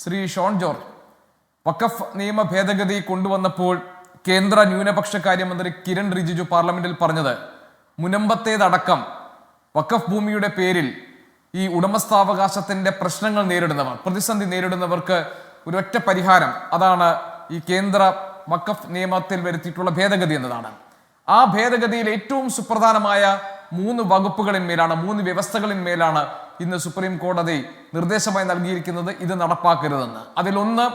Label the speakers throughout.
Speaker 1: ശ്രീ ഷോൺ ജോർജ്, വഖഫ് നിയമ ഭേദഗതി കൊണ്ടുവന്നപ്പോൾ കേന്ദ്ര ന്യൂനപക്ഷ കാര്യമന്ത്രി കിരൺ റിജിജു പാർലമെന്റിൽ പറഞ്ഞത് മുനമ്പത്തേതടക്കം വഖഫ് ഭൂമിയുടെ പേരിൽ ഈ ഉടമസ്ഥാവകാശത്തിന്റെ പ്രശ്നങ്ങൾ നേരിടുന്നവർ, പ്രതിസന്ധി നേരിടുന്നവർക്ക് ഒരൊറ്റ പരിഹാരം, അതാണ് ഈ കേന്ദ്ര വഖഫ് നിയമത്തിൽ വരുത്തിയിട്ടുള്ള ഭേദഗതി എന്നതാണ്. ആ ഭേദഗതിയിൽ ഏറ്റവും സുപ്രധാനമായ 3 വകുപ്പുകളിന്മേലാണ്, 3 വ്യവസ്ഥകളിന്മേലാണ് ഇന്ന് സുപ്രീം കോടതി നിർദ്ദേശമായി നൽകിയിരിക്കുന്നത് ഇത് നടപ്പാക്കരുതെന്ന്. അതിലൊന്ന്,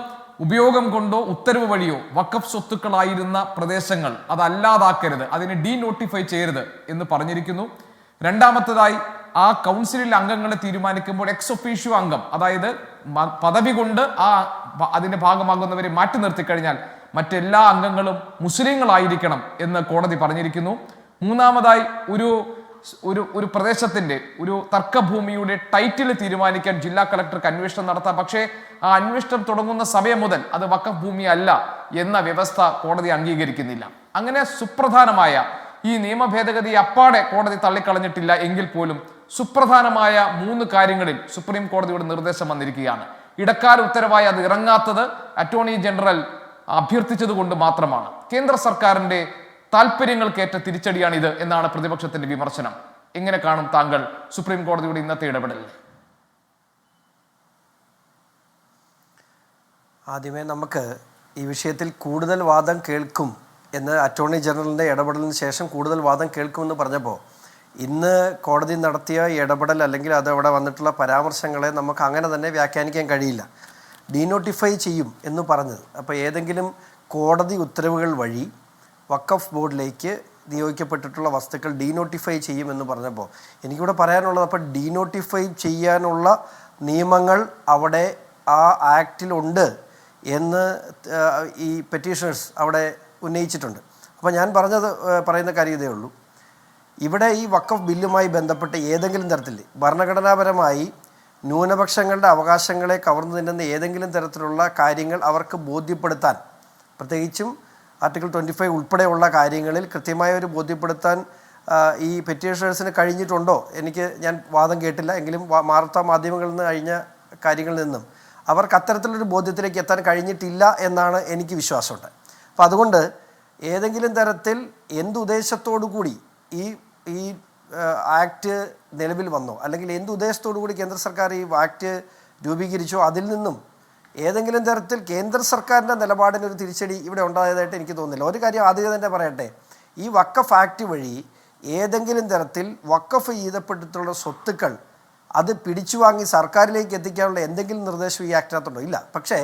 Speaker 1: ഉപയോഗം കൊണ്ടോ ഉത്തരവ് വഴിയോ വഖഫ് സ്വത്തുക്കളായിരുന്ന പ്രദേശങ്ങൾ അതല്ലാതാക്കരുത്, അതിനെ ഡീനോട്ടിഫൈ ചെയ്യരുത് എന്ന് പറഞ്ഞിരിക്കുന്നു. രണ്ടാമത്തേതായി, ആ കൗൺസിലിൽ അംഗങ്ങളെ തീരുമാനിക്കുമ്പോൾ എക്സ് ഒഫീഷ്യോ അംഗം, അതായത് പദവി കൊണ്ട് അതിന്റെ ഭാഗമാകുന്നവരെ മാറ്റി നിർത്തിക്കഴിഞ്ഞാൽ മറ്റെല്ലാ അംഗങ്ങളും മുസ്ലിങ്ങളായിരിക്കണം എന്ന് കോടതി പറഞ്ഞിരിക്കുന്നു. മൂന്നാമതായി, ഒരു പ്രദേശത്തിന്റെ, ഒരു തർക്കഭൂമിയുടെ ടൈറ്റിൽ തീരുമാനിക്കാൻ ജില്ലാ കളക്ടർക്ക് അന്വേഷണം നടത്താം. പക്ഷേ ആ അന്വേഷണം തുടങ്ങുന്ന സമയം മുതൽ അത് വഖഫ് ഭൂമി അല്ല എന്ന വ്യവസ്ഥ കോടതി അംഗീകരിക്കുന്നില്ല. അങ്ങനെ സുപ്രധാനമായ ഈ നിയമ ഭേദഗതി അപ്പാടെ കോടതി തള്ളിക്കളഞ്ഞിട്ടില്ല എങ്കിൽ പോലും സുപ്രധാനമായ 3 കാര്യങ്ങളിൽ സുപ്രീം കോടതിയുടെ നിർദ്ദേശം വന്നിരിക്കുകയാണ്. ഇടക്കാല ഉത്തരവായി അത് ഇറങ്ങാത്തത് അറ്റോർണി ജനറൽ അഭ്യർത്ഥിച്ചത് കൊണ്ട് മാത്രമാണ്. കേന്ദ്ര സർക്കാരിന്റെ താല്പര്യങ്ങൾക്കേറ്റ തിരിച്ചടിയാണിത് എന്നാണ് പ്രതിപക്ഷത്തിന്റെ വിമർശനം. എങ്ങനെ കാണും താങ്കൾ സുപ്രീം കോടതിയുടെ ഇന്നത്തെ ഇടപെടൽ?
Speaker 2: ആദ്യമേ നമുക്ക് ഈ വിഷയത്തിൽ കൂടുതൽ വാദം കേൾക്കും എന്ന് അറ്റോർണി ജനറലിൻ്റെ ഇടപെടലിന് ശേഷം കൂടുതൽ വാദം കേൾക്കുമെന്ന് പറഞ്ഞപ്പോൾ ഇന്ന് കോടതി നടത്തിയ ഇടപെടൽ അല്ലെങ്കിൽ അത് അവിടെ വന്നിട്ടുള്ള പരാമർശങ്ങളെ നമുക്ക് അങ്ങനെ തന്നെ വ്യാഖ്യാനിക്കാൻ കഴിയില്ല. ഡീനോട്ടിഫൈ ചെയ്യും എന്ന് പറഞ്ഞത്, അപ്പോൾ ഏതെങ്കിലും കോടതി ഉത്തരവുകൾ വഴി വഖഫ് ബോർഡിലേക്ക് നിയോഗിക്കപ്പെട്ടിട്ടുള്ള വസ്തുക്കൾ ഡീനോട്ടിഫൈ ചെയ്യുമെന്ന് പറഞ്ഞപ്പോൾ എനിക്കിവിടെ പറയാനുള്ളത്, അപ്പോൾ ഡീനോട്ടിഫൈ ചെയ്യാനുള്ള നിയമങ്ങൾ അവിടെ ആ ആക്റ്റിലുണ്ട് എന്ന് ഈ പെറ്റീഷണേഴ്സ് അവിടെ ഉന്നയിച്ചിട്ടുണ്ട്. അപ്പോൾ ഞാൻ പറയുന്ന കാര്യം ഇതേ ഉള്ളൂ. ഇവിടെ ഈ വഖഫ് ബില്ലുമായി ബന്ധപ്പെട്ട് ഏതെങ്കിലും തരത്തിൽ ഭരണഘടനാപരമായി ന്യൂനപക്ഷങ്ങളുടെ അവകാശങ്ങളെ കവർന്നു തിന്നുന്ന ഏതെങ്കിലും തരത്തിലുള്ള കാര്യങ്ങൾ അവർക്ക് ബോധ്യപ്പെടുത്താൻ, പ്രത്യേകിച്ചും ആർട്ടിക്കിൾ 25 ഉൾപ്പെടെയുള്ള കാര്യങ്ങളിൽ കൃത്യമായ ഒരു ബോധ്യപ്പെടുത്താൻ ഈ പെറ്റീഷണേഴ്സിന് കഴിഞ്ഞിട്ടുണ്ടോ? ഞാൻ വാദം കേട്ടില്ല, എങ്കിലും വാർത്താ മാധ്യമങ്ങളിൽ നിന്ന് കഴിഞ്ഞ കാര്യങ്ങളിൽ നിന്നും അവർക്ക് അത്തരത്തിലൊരു ബോധ്യത്തിലേക്ക് എത്താൻ കഴിഞ്ഞിട്ടില്ല എന്നാണ് എനിക്ക് വിശ്വാസമുണ്ട്. അപ്പം അതുകൊണ്ട് ഏതെങ്കിലും തരത്തിൽ എന്തുദ്ദേശത്തോടു കൂടി ഈ ആക്ട് നിലവിൽ വന്നോ, അല്ലെങ്കിൽ എന്തുദ്ദേശത്തോടു കൂടി കേന്ദ്ര സർക്കാർ ഈ ആക്ട് രൂപീകരിച്ചോ, അതിൽ നിന്നും ഏതെങ്കിലും തരത്തിൽ കേന്ദ്ര സർക്കാരിൻ്റെ നിലപാടിനൊരു തിരിച്ചടി ഇവിടെ ഉണ്ടായതായിട്ട് എനിക്ക് തോന്നുന്നില്ല. ഒരു കാര്യം ആദ്യം തന്നെ പറയട്ടെ, ഈ വഖഫ് ആക്ട് വഴി ഏതെങ്കിലും തരത്തിൽ വഖഫ് ചെയ്യപ്പെട്ടിട്ടുള്ള സ്വത്തുക്കൾ അത് പിടിച്ചു വാങ്ങി സർക്കാരിലേക്ക് എത്തിക്കാനുള്ള എന്തെങ്കിലും നിർദ്ദേശം ഈ ആക്ടിനകത്തുണ്ടോ? ഇല്ല. പക്ഷേ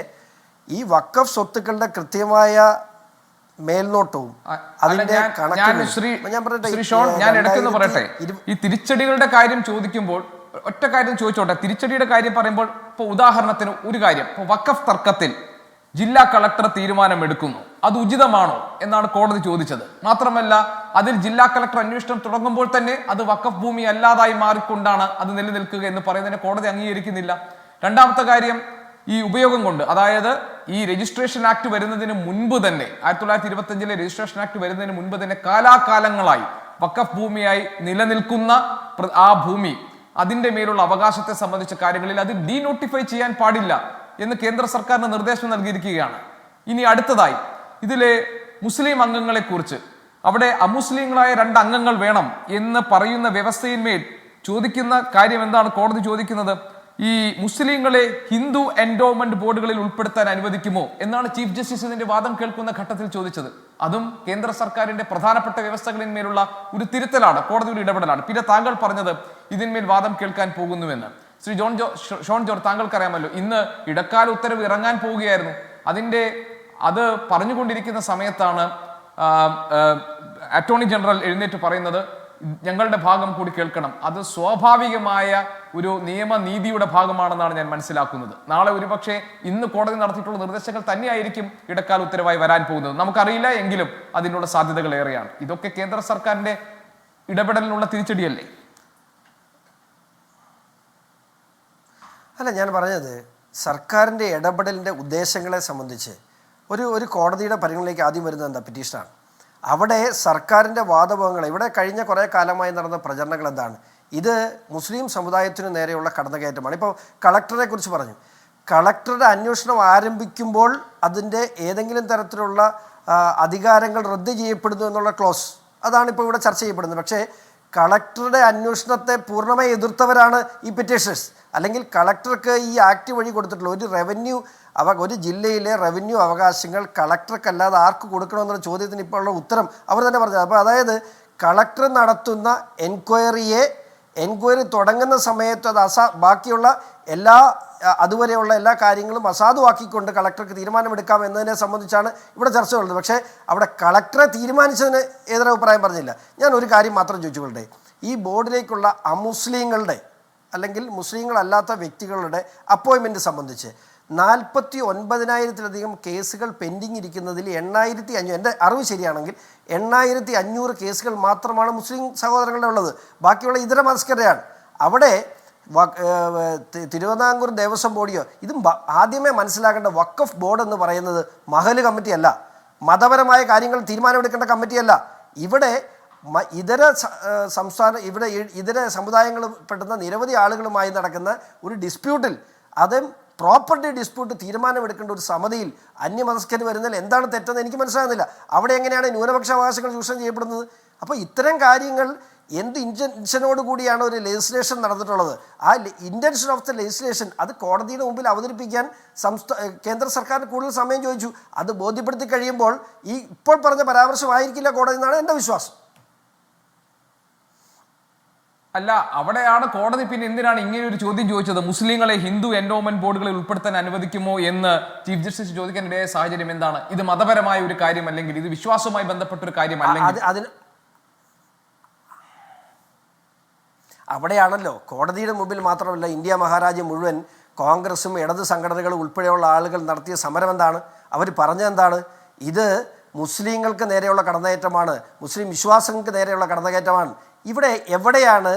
Speaker 2: ഈ വഖഫ് സ്വത്തുക്കളുടെ കൃത്യമായ മേൽനോട്ടവും അതിന്റെ
Speaker 1: ഞാൻ ഇടയ്ക്കൊന്ന് പറയട്ടെ, ഈ തിരിച്ചടികളുടെ കാര്യം ചോദിക്കുമ്പോൾ ഒറ്റ കാര്യം ചോദിച്ചോട്ടെ. തിരിച്ചടിയുടെ കാര്യം പറയുമ്പോൾ ഇപ്പോൾ ഉദാഹരണത്തിന് ഒരു കാര്യം, ഇപ്പോൾ വഖഫ് തർക്കത്തിൽ ജില്ലാ കളക്ടർ തീരുമാനമെടുക്കുന്നു, അത് ഉചിതമാണോ എന്നാണ് കോടതി ചോദിച്ചത്. മാത്രമല്ല, അതിൽ ജില്ലാ കളക്ടർ അന്വേഷണം തുടങ്ങുമ്പോൾ തന്നെ അത് വഖഫ് ഭൂമി അല്ലാതായി മാറിക്കൊണ്ടാണ് അത് നിലനിൽക്കുക എന്ന് പറയുന്നതിനെ കോടതി അംഗീകരിക്കുന്നില്ല. രണ്ടാമത്തെ കാര്യം, ഈ ഉപയോഗം കൊണ്ട്, അതായത് ഈ രജിസ്ട്രേഷൻ ആക്ട് വരുന്നതിന് മുൻപ് തന്നെ, 1925 രജിസ്ട്രേഷൻ ആക്ട് വരുന്നതിന് മുൻപ് തന്നെ കാലാകാലങ്ങളായി വഖഫ് ഭൂമിയായി നിലനിൽക്കുന്ന ആ ഭൂമി, അതിന്റെ മേലുള്ള അവകാശത്തെ സംബന്ധിച്ച കാര്യങ്ങളിൽ അത് ഡീനോട്ടിഫൈ ചെയ്യാൻ പാടില്ല എന്ന് കേന്ദ്ര സർക്കാരിന് നിർദ്ദേശം നൽകിയിരിക്കുകയാണ്. ഇനി അടുത്തതായി, ഇതിലെ മുസ്ലിം അംഗങ്ങളെ കുറിച്ച്, അവിടെ അമുസ്ലിങ്ങളായ 2 അംഗങ്ങൾ വേണം എന്ന് പറയുന്ന വ്യവസ്ഥയിന്മേൽ ചോദിക്കുന്ന കാര്യം എന്താണ്? കോടതി ചോദിക്കുന്നത്, ഈ മുസ്ലിങ്ങളെ ഹിന്ദു എൻഡോമെന്റ് ബോർഡുകളിൽ ഉൾപ്പെടുത്താൻ അനുവദിക്കുമോ എന്നാണ് ചീഫ് ജസ്റ്റിസ് ഇതിന്റെ വാദം കേൾക്കുന്ന ഘട്ടത്തിൽ ചോദിച്ചത്. അതും കേന്ദ്ര സർക്കാരിന്റെ പ്രധാനപ്പെട്ട വ്യവസ്ഥകളിന്മേലുള്ള ഒരു തിരുത്തലാണ്, കോടതിയുടെ ഇടപെടലാണ്. പിന്നെ താങ്കൾ പറഞ്ഞത് ഇതിന്മേൽ വാദം കേൾക്കാൻ പോകുന്നുവെന്ന്. ശ്രീ ഷോൺ ജോർജ്, താങ്കൾക്കറിയാമല്ലോ, ഇന്ന് ഇടക്കാല ഉത്തരവ് ഇറങ്ങാൻ പോവുകയായിരുന്നു. അത് പറഞ്ഞുകൊണ്ടിരിക്കുന്ന സമയത്താണ് അറ്റോർണി ജനറൽ എഴുന്നേറ്റ് പറയുന്നത്, ഞങ്ങളുടെ ഭാഗം കൂടി കേൾക്കണം. അത് സ്വാഭാവികമായ ഒരു നിയമനീതിയുടെ ഭാഗമാണെന്നാണ് ഞാൻ മനസ്സിലാക്കുന്നത്. നാളെ ഒരുപക്ഷെ ഇന്ന് കോടതി നടത്തിയിട്ടുള്ള നിർദ്ദേശങ്ങൾ തന്നെയായിരിക്കും ഇടക്കാല ഉത്തരവായി വരാൻ പോകുന്നത്. നമുക്കറിയില്ല, എങ്കിലും അതിനുള്ള സാധ്യതകൾ ഏറെയാണ്. ഇതൊക്കെ കേന്ദ്ര സർക്കാരിന്റെ ഇടപെടലിനുള്ള തിരിച്ചടിയല്ലേ?
Speaker 2: അല്ല, ഞാൻ പറഞ്ഞത് സർക്കാരിൻ്റെ ഇടപെടലിൻ്റെ ഉദ്ദേശങ്ങളെ സംബന്ധിച്ച് ഒരു കോടതിയുടെ പരിഗണനയിലേക്ക് ആദ്യം വരുന്നത് എന്താ? പെറ്റീഷനാണ്. അവിടെ സർക്കാരിൻ്റെ വാദമുഖങ്ങൾ, ഇവിടെ കഴിഞ്ഞ കുറേ കാലമായി നടന്ന പ്രചരണങ്ങൾ എന്താണ്? ഇത് മുസ്ലിം സമുദായത്തിനു നേരെയുള്ള കടന്നുകയറ്റമാണ്. ഇപ്പോൾ കളക്ടറെ കുറിച്ച് പറഞ്ഞു. കളക്ടറുടെ അന്വേഷണം ആരംഭിക്കുമ്പോൾ അതിൻ്റെ ഏതെങ്കിലും തരത്തിലുള്ള അധികാരങ്ങൾ റദ്ദ് ചെയ്യപ്പെടുന്നു എന്നുള്ള ക്ലോസ് അതാണിപ്പോൾ ഇവിടെ ചർച്ച ചെയ്യപ്പെടുന്നത്. പക്ഷേ കളക്ടറുടെ അന്വേഷണത്തെ പൂർണ്ണമായി എതിർത്തവരാണ് ഈ പെറ്റീഷൻസ്. അല്ലെങ്കിൽ കളക്ടർക്ക് ഈ ആക്ട് വഴി കൊടുത്തിട്ടുള്ള ഒരു ജില്ലയിലെ റവന്യൂ അവകാശങ്ങൾ കളക്ടർക്കല്ലാതെ ആർക്ക് കൊടുക്കണമെന്നുള്ള ചോദ്യത്തിന് ഇപ്പോൾ ഉള്ള ഉത്തരം അവർ തന്നെ പറഞ്ഞത്. അപ്പോൾ അതായത് കളക്ടർ നടത്തുന്ന എൻക്വയറി തുടങ്ങുന്ന സമയത്ത് അത് ബാക്കിയുള്ള അതുവരെയുള്ള എല്ലാ കാര്യങ്ങളും അസാധുവാക്കിക്കൊണ്ട് കളക്ടർക്ക് തീരുമാനമെടുക്കാം എന്നതിനെ സംബന്ധിച്ചാണ് ഇവിടെ ചർച്ച ഉള്ളത്. പക്ഷേ അവിടെ കളക്ടറെ തീരുമാനിച്ചതിന് എതിരഭിപ്രായം പറഞ്ഞില്ല. ഞാൻ ഒരു കാര്യം മാത്രം ചോദിച്ചുകൊള്ളട്ടെ, ഈ ബോർഡിലേക്കുള്ള അമുസ്ലിങ്ങളുടെ അല്ലെങ്കിൽ മുസ്ലിങ്ങളല്ലാത്ത വ്യക്തികളുടെ അപ്പോയിൻമെൻറ്റ് സംബന്ധിച്ച് 49,000-ലധികം കേസുകൾ പെൻഡിങ് ഇരിക്കുന്നതിൽ 8,500, എൻ്റെ അറിവ് ശരിയാണെങ്കിൽ 8,500 കേസുകൾ മാത്രമാണ് മുസ്ലിം സഹോദരങ്ങളുടെ ഉള്ളത്. ബാക്കിയുള്ള ഇതര മതസ്ഥരെയാണ്. അവിടെ തിരുവിതാംകൂർ ദേവസ്വം ബോർഡിയോ ഇതും ആദ്യമേ മനസ്സിലാക്കേണ്ട, വഖഫ് ബോർഡ് എന്ന് പറയുന്നത് മഹല് കമ്മിറ്റിയല്ല, മതപരമായ കാര്യങ്ങൾ തീരുമാനമെടുക്കേണ്ട കമ്മിറ്റിയല്ല. ഇവിടെ ഇതര സമുദായങ്ങൾ പെടുന്ന നിരവധി ആളുകളുമായി നടക്കുന്ന ഒരു ഡിസ്പ്യൂട്ടിൽ പ്രോപ്പർട്ടി ഡിസ്പ്യൂട്ട് തീരുമാനമെടുക്കേണ്ട ഒരു സമിതിയിൽ അന്യമതസ്ഥര് വരുന്നതിൽ എന്താണ് തെറ്റെന്ന് എനിക്ക് മനസ്സിലാകുന്നില്ല. അവിടെ എങ്ങനെയാണ് ന്യൂനപക്ഷ അവകാശങ്ങൾ ചൂഷണം ചെയ്യപ്പെടുന്നത്? അപ്പോൾ ഇത്തരം കാര്യങ്ങൾ എന്ത് ഇൻറ്റൻഷനോടുകൂടിയാണ് ഒരു ലെജിസ്ലേഷൻ നടന്നിട്ടുള്ളത്? ആ ഇൻറ്റൻഷൻ ഓഫ് ദ ലെജിസ്ലേഷൻ അത് കോടതിയുടെ മുമ്പിൽ അവതരിപ്പിക്കാൻ കേന്ദ്ര സർക്കാരിന് കൂടുതൽ സമയം ചോദിച്ചു. അത് ബോധ്യപ്പെടുത്തി കഴിയുമ്പോൾ ഈ ഇപ്പോൾ പറഞ്ഞ പരാമർശമായിരിക്കില്ല കോടതി എന്നാണ് എൻ്റെ വിശ്വാസം.
Speaker 1: അല്ല, അവിടെയാണ് കോടതി പിന്നെ എന്തിനാണ് ഇങ്ങനെ ഒരു ചോദ്യം ചോദിച്ചത്? മുസ്ലിങ്ങളെ ഹിന്ദു എൻഡോമെന്റ് ബോർഡുകളിൽ ഉൾപ്പെടുത്താൻ അനുവദിക്കുമോ എന്ന് ചീഫ് ജസ്റ്റിസ് ചോദിക്കാൻ ഇടയായ സാഹചര്യം എന്താണ്? ഇത് മതപരമായ ഒരു കാര്യം അല്ലെങ്കിൽ ഇത് വിശ്വാസവുമായി ബന്ധപ്പെട്ട ഒരു കാര്യം അല്ലെങ്കിൽ
Speaker 2: അവിടെയാണല്ലോ കോടതിയുടെ മുമ്പിൽ മാത്രമല്ല ഇന്ത്യ മഹാരാജ്യം മുഴുവൻ കോൺഗ്രസും ഇടത് സംഘടനകളും ഉൾപ്പെടെയുള്ള ആളുകൾ നടത്തിയ സമരം എന്താണ്? അവർ പറഞ്ഞതെന്താണ്? ഇത് മുസ്ലിങ്ങൾക്ക് നേരെയുള്ള കടന്നകയറ്റമാണ്, മുസ്ലിം വിശ്വാസങ്ങൾക്ക് നേരെയുള്ള കടന്നകയറ്റമാണ്. ഇവിടെ എവിടെയാണ്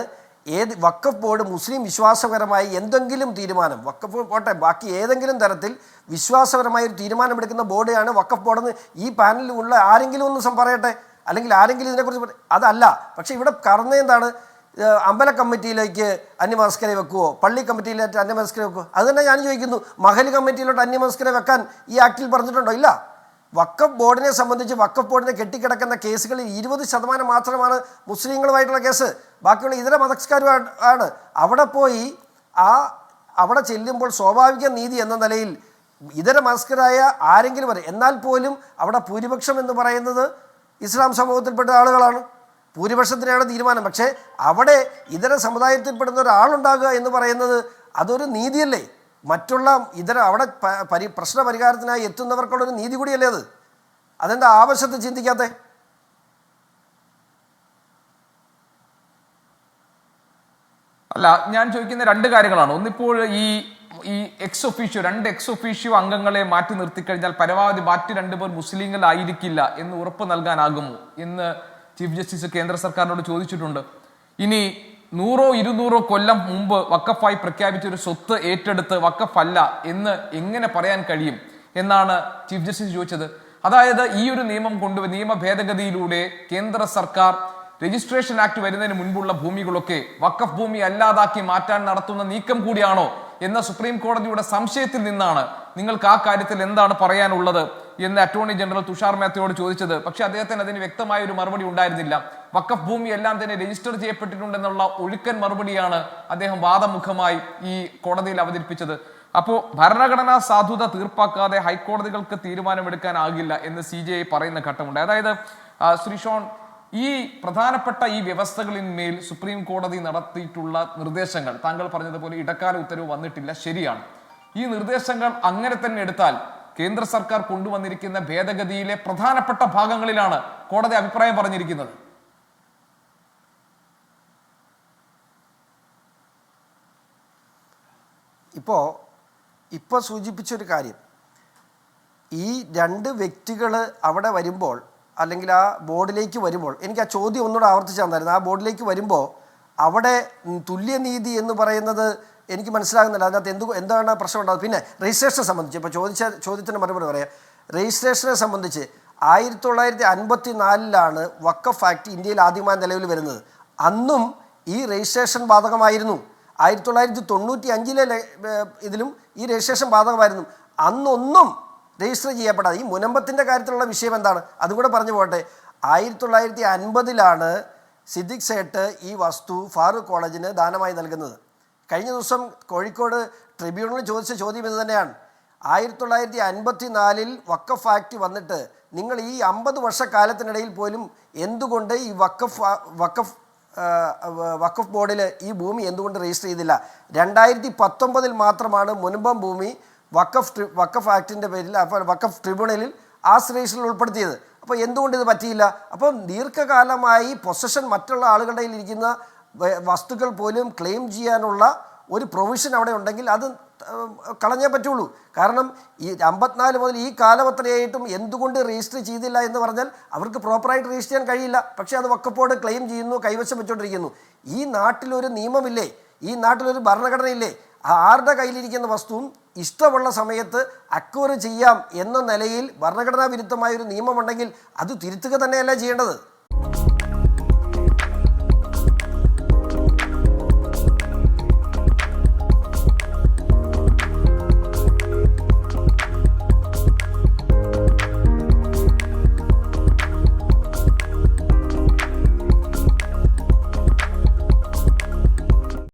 Speaker 2: വഖഫ് ബോർഡ് മുസ്ലിം വിശ്വാസപരമായി എന്തെങ്കിലും തീരുമാനം, വഖഫ് പോട്ടെ ബാക്കി ഏതെങ്കിലും തരത്തിൽ വിശ്വാസപരമായ ഒരു തീരുമാനമെടുക്കുന്ന ബോർഡാണ് വഖഫ് ബോർഡെന്ന് ഈ പാനലിലുള്ള ആരെങ്കിലും ഒന്ന് പറയട്ടെ, അല്ലെങ്കിൽ ആരെങ്കിലും ഇതിനെക്കുറിച്ച് അതല്ല. പക്ഷേ ഇവിടെ എന്താണ്? അമ്പല കമ്മിറ്റിയിലേക്ക് അന്യമതസ്ഥരെ വെക്കുവോ, പള്ളി കമ്മിറ്റിയിലേക്ക് അന്യമതസ്ഥരെ വെക്കുവോ? അത് തന്നെ ഞാൻ ചോദിക്കുന്നു. മഹൽ കമ്മിറ്റിയിലോട്ട് അന്യമതസ്ഥരെ വെക്കാൻ ഈ ആക്ടിൽ പറഞ്ഞിട്ടുണ്ടോ? ഇല്ല. വഖഫ് ബോർഡിനെ സംബന്ധിച്ച് വഖഫ് ബോർഡിനെ കെട്ടിക്കിടക്കുന്ന കേസുകളിൽ 20% മാത്രമാണ് മുസ്ലിങ്ങളുമായിട്ടുള്ള കേസ്, ബാക്കിയുള്ള ഇതര മതക്കാരുമാണ്. അവിടെ പോയി അവിടെ ചെല്ലുമ്പോൾ സ്വാഭാവിക നീതി എന്ന നിലയിൽ ഇതര മതസ്ഥരായ ആരെങ്കിലും പറയും. എന്നാൽ പോലും അവിടെ ഭൂരിപക്ഷം എന്ന് പറയുന്നത് ഇസ്ലാം സമൂഹത്തിൽപ്പെട്ട ആളുകളാണ്, ഭൂരിപക്ഷത്തിനാണ് തീരുമാനം. പക്ഷേ അവിടെ ഇതര സമുദായത്തിൽപ്പെടുന്ന ഒരാളുണ്ടാകുക എന്ന് പറയുന്നത് അതൊരു നീതിയല്ലേ? മറ്റുള്ള അവിടെ പ്രശ്ന പരിഹാരത്തിനായി എത്തുന്നവർക്കുള്ളൊരു നീതി കൂടിയല്ലേ അത്? അതെന്താ ആവശ്യത്തെ ചിന്തിക്കാത്തേ?
Speaker 1: അല്ല, ഞാൻ ചോദിക്കുന്ന രണ്ട് കാര്യങ്ങളാണ്. ഒന്നിപ്പോൾ ഈ എക്സ് ഒഫീഷ്യോ അംഗങ്ങളെ മാറ്റി നിർത്തിക്കഴിഞ്ഞാൽ പരമാവധി മറ്റ് 2 പേർ മുസ്ലിങ്ങളായിരിക്കില്ല എന്ന് ഉറപ്പ് നൽകാനാകുമോ എന്ന് ചീഫ് ജസ്റ്റിസ് കേന്ദ്ര സർക്കാരിനോട് ചോദിച്ചിട്ടുണ്ട്. ഇനി 100-200 കൊല്ലം മുമ്പ് വഖഫായി പ്രഖ്യാപിച്ച ഒരു സ്വത്ത് ഏറ്റെടുത്ത് വഖഫ് അല്ല എന്ന് എങ്ങനെ പറയാൻ കഴിയും എന്നാണ് ചീഫ് ജസ്റ്റിസ് ചോദിച്ചത്. അതായത് ഈ ഒരു നിയമ ഭേദഗതിയിലൂടെ കേന്ദ്ര സർക്കാർ രജിസ്ട്രേഷൻ ആക്ട് വരുന്നതിന് മുൻപുള്ള ഭൂമികളൊക്കെ വഖഫ് ഭൂമി അല്ലാതാക്കി മാറ്റാൻ നടത്തുന്ന നീക്കം കൂടിയാണോ എന്ന സുപ്രീം കോടതിയുടെ സംശയത്തിൽ നിന്നാണ് നിങ്ങൾക്ക് ആ കാര്യത്തിൽ എന്താണ് പറയാനുള്ളത് എന്ന് അറ്റോർണി ജനറൽ തുഷാർ മേത്തയോട് ചോദിച്ചത്. പക്ഷെ അദ്ദേഹത്തിന് അതിന് വ്യക്തമായ ഒരു മറുപടി ഉണ്ടായിരുന്നില്ല. വഖഫ് ഭൂമി എല്ലാം തന്നെ രജിസ്റ്റർ ചെയ്യപ്പെട്ടിട്ടുണ്ടെന്നുള്ള ഒഴുക്കൻ മറുപടിയാണ് അദ്ദേഹം വാദമുഖമായി ഈ കോടതിയിൽ അവതരിപ്പിച്ചത്. അപ്പോൾ ഭരണഘടനാ സാധുത തീർപ്പാക്കാതെ ഹൈക്കോടതികൾക്ക് തീരുമാനമെടുക്കാനാകില്ല എന്ന് CJI പറയുന്ന ഘട്ടമുണ്ട്. അതായത് ശ്രീ ഷോൺ, ഈ പ്രധാനപ്പെട്ട ഈ വ്യവസ്ഥകളിന്മേൽ സുപ്രീം കോടതി നടത്തിയിട്ടുള്ള നിർദ്ദേശങ്ങൾ, താങ്കൾ പറഞ്ഞതുപോലെ ഇടക്കാല ഉത്തരവ് വന്നിട്ടില്ല, ശരിയാണ്. ഈ നിർദ്ദേശങ്ങൾ അങ്ങനെ തന്നെ എടുത്താൽ കേന്ദ്ര സർക്കാർ കൊണ്ടുവന്നിരിക്കുന്ന ഭേദഗതിയിലെ പ്രധാനപ്പെട്ട ഭാഗങ്ങളിലാണ് കോടതി അഭിപ്രായം പറഞ്ഞിരിക്കുന്നത്.
Speaker 2: ഇപ്പോൾ സൂചിപ്പിച്ചൊരു കാര്യം, ഈ 2 വ്യക്തികൾ അവിടെ വരുമ്പോൾ അല്ലെങ്കിൽ ആ ബോർഡിലേക്ക് വരുമ്പോൾ, എനിക്ക് ആ ചോദ്യം ഒന്നുകൂടെ ആവർത്തിച്ച് തന്നായിരുന്നു. ആ ബോർഡിലേക്ക് വരുമ്പോൾ അവിടെ തുല്യനീതി എന്ന് പറയുന്നത് എനിക്ക് മനസ്സിലാകുന്നില്ല. അതിനകത്ത് എന്താണ് പ്രശ്നം ഉണ്ടാകുന്നത്? പിന്നെ രജിസ്ട്രേഷനെ സംബന്ധിച്ച് ഇപ്പോൾ ചോദ്യത്തിന് മറുപടി പറയാം. രജിസ്ട്രേഷനെ സംബന്ധിച്ച് 1954 വഖഫ് ആക്ട് ഇന്ത്യയിൽ ആദ്യമായി നിലവിൽ വരുന്നത്. അന്നും ഈ രജിസ്ട്രേഷൻ ബാധകമായിരുന്നു. 1995 ഇതിലും ഈ രജിസ്ട്രേഷൻ ബാധകമായിരുന്നു. അന്നൊന്നും രജിസ്റ്റർ ചെയ്യപ്പെടാതെ. ഈ മുനമ്പത്തിൻ്റെ കാര്യത്തിലുള്ള വിഷയം എന്താണ് അതും കൂടെ പറഞ്ഞു പോട്ടെ. 1950 സിദ്ദിഖ് സേട്ട് ഈ വസ്തു ഫാറൂഖ് കോളേജിന് ദാനമായി നൽകുന്നത്. കഴിഞ്ഞ ദിവസം കോഴിക്കോട് ട്രിബ്യൂണലിൽ ചോദിച്ച ചോദ്യം ഇത് തന്നെയാണ്. 1954 വഖഫ് ആക്ട് വന്നിട്ട് നിങ്ങൾ ഈ 50 വർഷക്കാലത്തിനിടയിൽ പോലും എന്തുകൊണ്ട് ഈ വഖഫ് ബോർഡിൽ ഈ ഭൂമി എന്തുകൊണ്ട് രജിസ്റ്റർ ചെയ്തില്ല? 2019 മാത്രമാണ് മുനമ്പം ഭൂമി വഖഫ് ആക്ടിൻ്റെ പേരിൽ വഖഫ് ട്രിബ്യൂണലിൽ രജിസ്റ്ററിൽ ഉൾപ്പെടുത്തിയത്. അപ്പോൾ എന്തുകൊണ്ട് ഇത് പറ്റിയില്ല? അപ്പം ദീർഘകാലമായി പൊസഷൻ മറ്റുള്ള ആളുകളുടെ ഇരിക്കുന്ന വസ്തുക്കൾ പോലും ക്ലെയിം ചെയ്യാനുള്ള ഒരു പ്രൊവിഷൻ അവിടെ ഉണ്ടെങ്കിൽ അത് കളഞ്ഞേ പറ്റുള്ളൂ. കാരണം ഈ 54 മുതൽ ഈ കാലം അത്രയായിട്ടും എന്തുകൊണ്ട് രജിസ്റ്റർ ചെയ്തില്ല എന്ന് പറഞ്ഞാൽ അവർക്ക് പ്രോപ്പറായിട്ട് രജിസ്റ്റർ ചെയ്യാൻ കഴിയില്ല. പക്ഷേ അത് വഖഫ് ബോർഡ് ക്ലെയിം ചെയ്യുന്നു, കൈവശം വെച്ചുകൊണ്ടിരിക്കുന്നു. ഈ നാട്ടിലൊരു നിയമമില്ലേ? ഈ നാട്ടിലൊരു ഭരണഘടനയില്ലേ? ആരുടെ കയ്യിലിരിക്കുന്ന വസ്തുവും ഇഷ്ടമുള്ള സമയത്ത് അക്വയർ ചെയ്യാം എന്ന നിലയിൽ ഭരണഘടനാ വിരുദ്ധമായൊരു നിയമമുണ്ടെങ്കിൽ അത് തിരുത്തുക തന്നെയല്ല ചെയ്യേണ്ടത്.